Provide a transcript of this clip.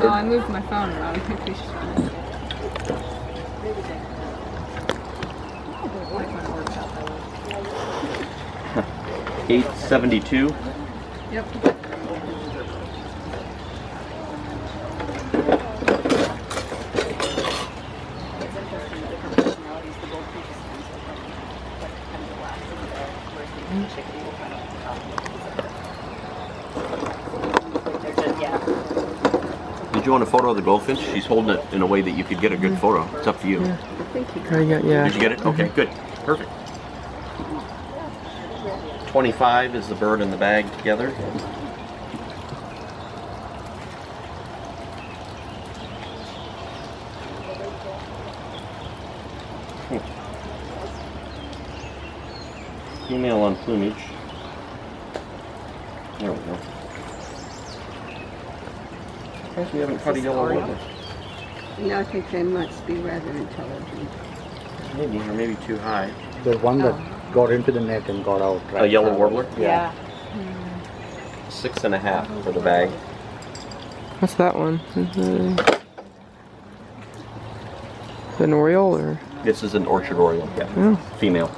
Oh, I moved my phone around. I think we should. 872. Yep. Did you want a photo of the goldfinch? She's holding it in a way that you could get a good photo. It's up to you. Yeah. I think you I got, yeah. Did you get it? Okay, good. Perfect. 25 is the bird and the bag together. Female on plumage. There we go. We haven't caught a yellow warbler. Yeah, I think they must be rather intelligent. Maybe, or maybe too high. The one that got into the net and got out. Right? A yellow warbler? Yeah. 6.5 for the bag. What's that one? Is it an oriole or? This is an orchard oriole. Yeah. Oh. Female.